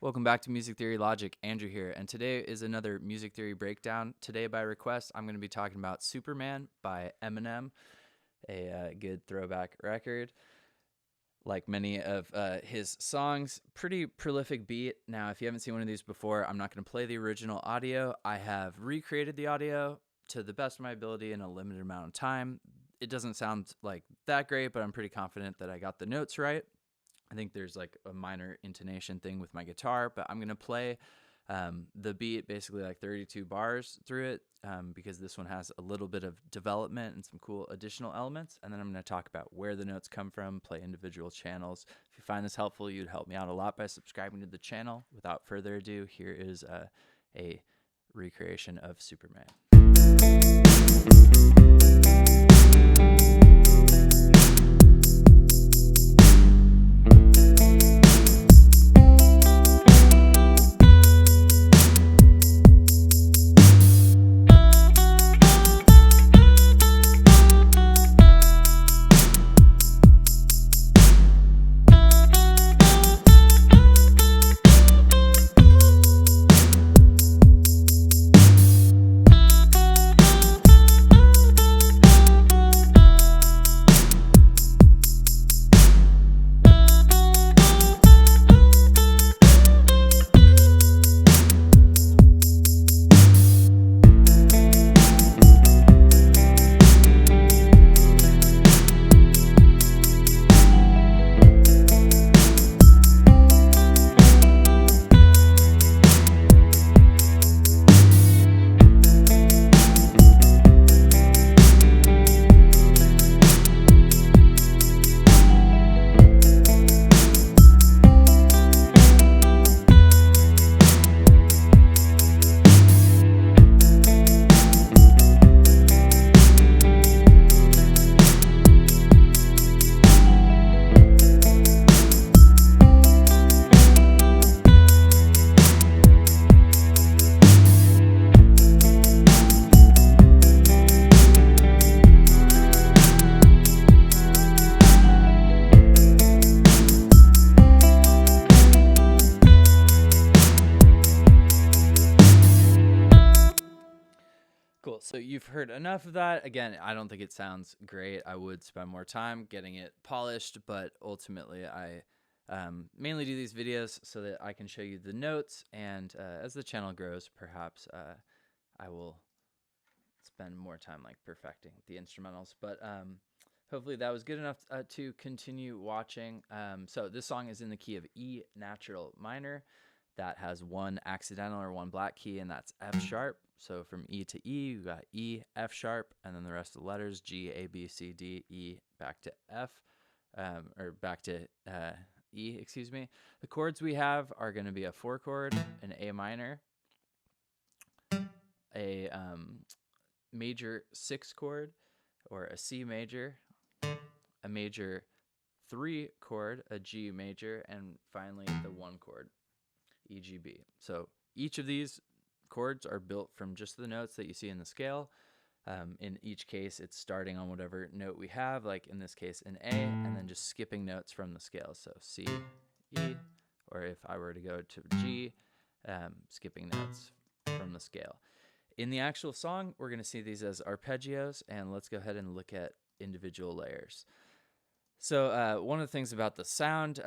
Welcome back to Music Theory Logic. Andrew here, and today is another music theory breakdown. Today, by request, I'm going to be talking about Superman by EMINEM, a good throwback record. Like many of his songs, pretty prolific beat. Now, if you haven't seen one of these before, I'm not going to play the original audio. I have recreated the audio to the best of my ability in a limited amount of time. It doesn't sound like that great, but I'm pretty confident that I got the notes right. I think there's like a minor intonation thing with my guitar, but I'm going to play the beat, basically like 32 bars through it, because this one has a little bit of development and some cool additional elements. And then I'm going to talk about where the notes come from, play individual channels. If you find this helpful, you'd help me out a lot by subscribing to the channel. Without further ado, here is a recreation of Superman. Cool. So you've heard enough of that. Again, I don't think it sounds great. I would spend more time getting it polished, but ultimately I mainly do these videos so that I can show you the notes, and as the channel grows, perhaps I will spend more time like perfecting the instrumentals. But hopefully that was good enough to continue watching. So this song is in the key of E natural minor. That has one accidental or one black key, and that's F sharp. So from E to E, you got E, F sharp, and then the rest of the letters, G, A, B, C, D, E, back to F, or back to E, excuse me. The chords we have are going to be a 4 chord, an A minor, a major 6 chord, or a C major, a major 3 chord, a G major, and finally the 1 chord, E, G, B. So each of these chords are built from just the notes that you see in the scale. In each case, it's starting on whatever note we have, like in this case an A, and then just skipping notes from the scale. So C, E, or if I were to go to G, skipping notes from the scale. In the actual song, we're going to see these as arpeggios, and let's go ahead and look at individual layers. So one of the things about the sound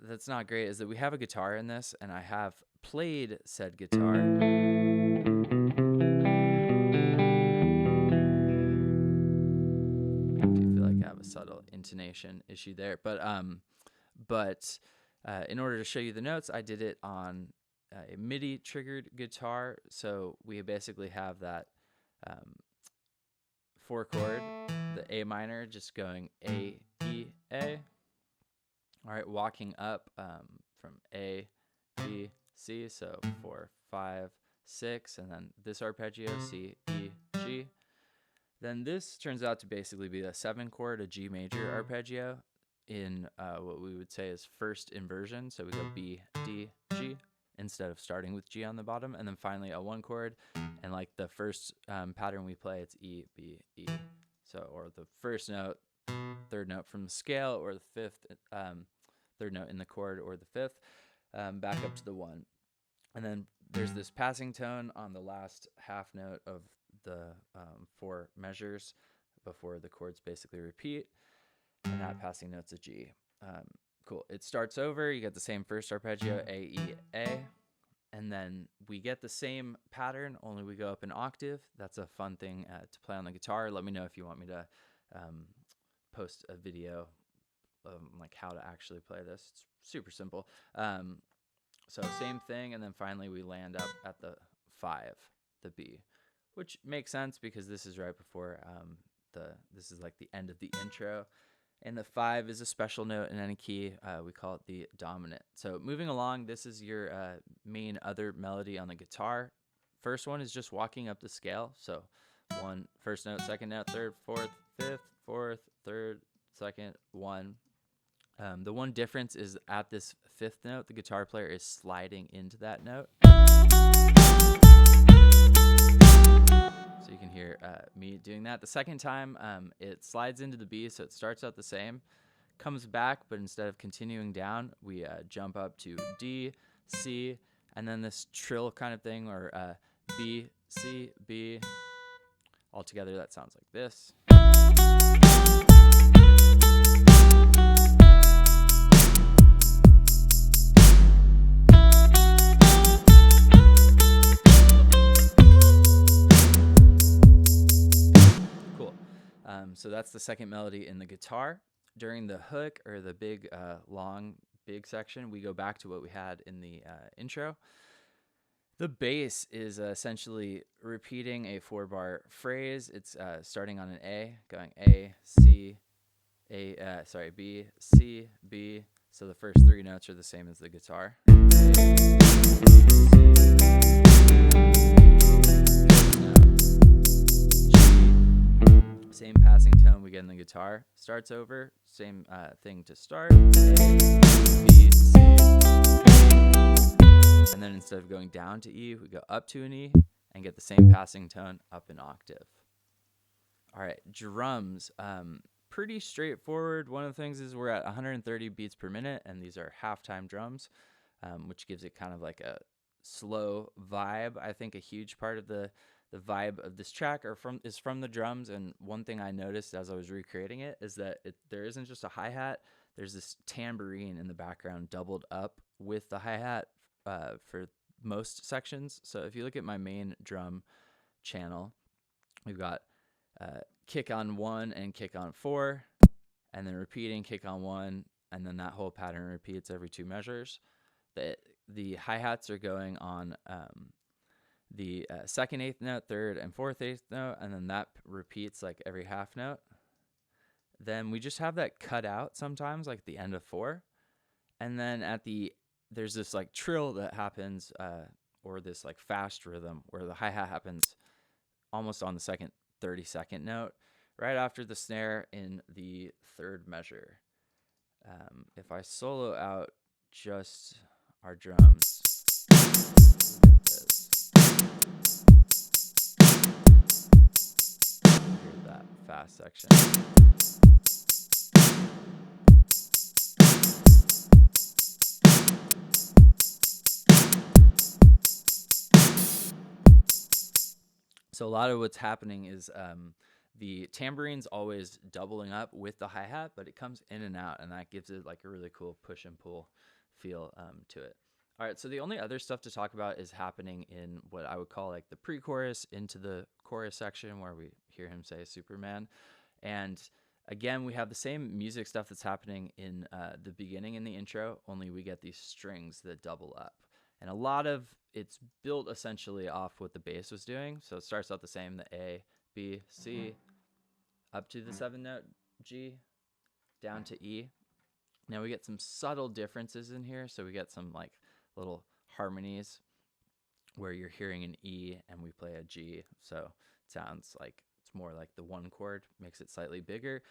that's not great is that we have a guitar in this, and I have played said guitar. I do feel like I have a subtle intonation issue there, but in order to show you the notes, I did it on a MIDI triggered guitar. So we basically have that 4 chord, the A minor, just going A, E, A. All right, walking up from A, B, C, so 4, 5, 6, and then this arpeggio, C, E, G. Then this turns out to basically be a 7 chord, a G major arpeggio in what we would say is first inversion. So we go B, D, G instead of starting with G on the bottom. And then finally a 1 chord, and like the first pattern we play, it's E, B, E. So, or the first note, third note from the scale, or the fifth, third note in the chord, or the fifth. back up to the 1. And then there's this passing tone on the last half note of the 4 measures before the chords basically repeat. And that passing note's a G. Cool. It starts over. You get the same first arpeggio, A, E, A. And then we get the same pattern, only we go up an octave. That's a fun thing to play on the guitar. Let me know if you want me to post a video like how to actually play this. It's super simple. So same thing, and then finally we land up at the 5, the B, which makes sense because this is right before this is like the end of the intro. And the 5 is a special note in any key. We call it the dominant. So moving along, this is your main other melody on the guitar. First one is just walking up the scale. So 1, first note, second note, third, fourth, fifth, fourth, third, second, 1. The one difference is at this 5th note, the guitar player is sliding into that note. So you can hear me doing that. The second time, it slides into the B, so it starts out the same, comes back, but instead of continuing down, we jump up to D, C, and then this trill kind of thing, or B, C, B. Altogether, that sounds like this. So that's the second melody in the guitar. During the hook, or the big, long, big section, we go back to what we had in the intro. The bass is essentially repeating a 4-bar phrase. It's starting on an A, going A, C, B, C, B. So the first 3 notes are the same as the guitar. Same passing tone we get in the guitar. Starts over, same thing to start. A, B, C, and then instead of going down to E, we go up to an E and get the same passing tone up an octave. All right, drums. Pretty straightforward. One of the things is we're at 130 beats per minute, and these are halftime drums, which gives it kind of like a slow vibe. I think a huge part of the vibe of this track is from the drums. And one thing I noticed as I was recreating it is that there isn't just a hi-hat. There's this tambourine in the background doubled up with the hi-hat for most sections. So if you look at my main drum channel, we've got kick on 1 and kick on 4, and then repeating kick on 1, and then that whole pattern repeats every 2 measures. The hi-hats are going on the 2nd 8th note, 3rd and 4th 8th note, and then that repeats like every half note. Then we just have that cut out sometimes, like the end of 4, and then there's this like trill that happens, or this like fast rhythm where the hi-hat happens almost on the 32nd note, right after the snare in the 3rd measure. If I solo out just our drums, hear that fast section. So a lot of what's happening is the tambourine's always doubling up with the hi-hat, but it comes in and out, and that gives it like a really cool push and pull feel to it. All right, so the only other stuff to talk about is happening in what I would call like the pre-chorus into the chorus section, where we hear him say Superman. And again, we have the same music stuff that's happening in the beginning in the intro, only we get these strings that double up. And a lot of it's built essentially off what the bass was doing. So it starts out the same, the A, B, C, up to the 7th note, G, down to E. Now we get some subtle differences in here. So we get some like little harmonies where you're hearing an E and we play a G. So it sounds like it's more like the 1 chord, makes it slightly bigger.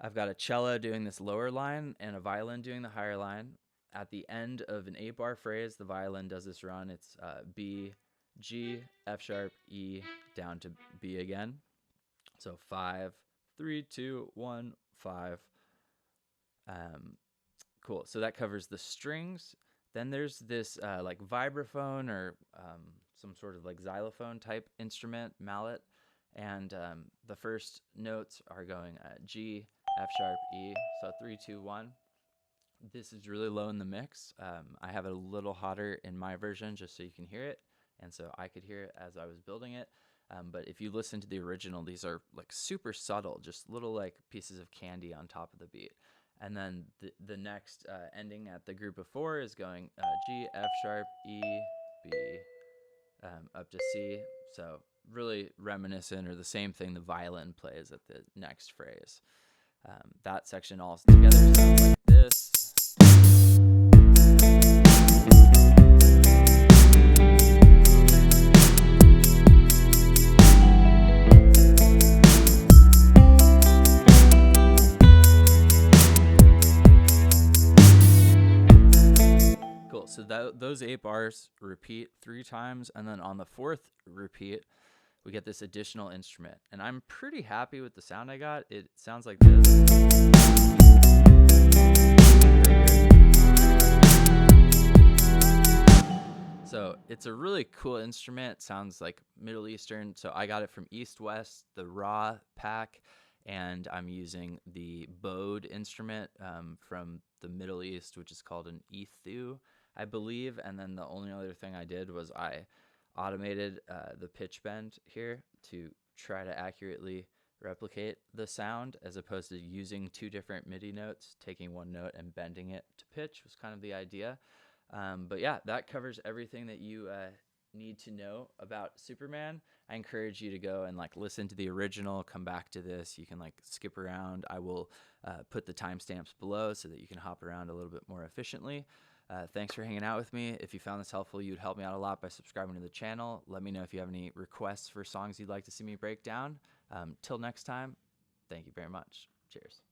I've got a cello doing this lower line and a violin doing the higher line. At the end of an 8-bar phrase, the violin does this run. It's B, G, F sharp, E, down to B again. So 5, 3, 2, 1, 5. Cool. So that covers the strings. Then there's this like vibraphone or some sort of like xylophone type instrument, mallet. And the first notes are going G, F sharp, E. So 3, 2, 1. This is really low in the mix. I have it a little hotter in my version just so you can hear it. And so I could hear it as I was building it. But if you listen to the original, these are like super subtle, just little like pieces of candy on top of the beat. And then the next ending at the group of 4 is going G, F sharp, E, B, up to C. So really reminiscent or the same thing the violin plays at the next phrase. That section all together sounds like this. Cool. So those 8 bars repeat 3 times, and then on the 4th repeat, we get this additional instrument. And I'm pretty happy with the sound I got. It sounds like this. So it's a really cool instrument. It sounds like Middle Eastern. So I got it from East West, the raw pack, and I'm using the bowed instrument from the Middle East, which is called an ethu, I believe. And then the only other thing I did was I automated the pitch bend here to try to accurately replicate the sound, as opposed to using 2 different MIDI notes. Taking one note and bending it to pitch was kind of the idea. But yeah, that covers everything that you need to know about Superman. I encourage you to go and like listen to the original, come back to this. You can like skip around. I will put the timestamps below so that you can hop around a little bit more efficiently. Thanks for hanging out with me. If you found this helpful, you'd help me out a lot by subscribing to the channel. Let me know if you have any requests for songs you'd like to see me break down. Till next time, thank you very much. Cheers.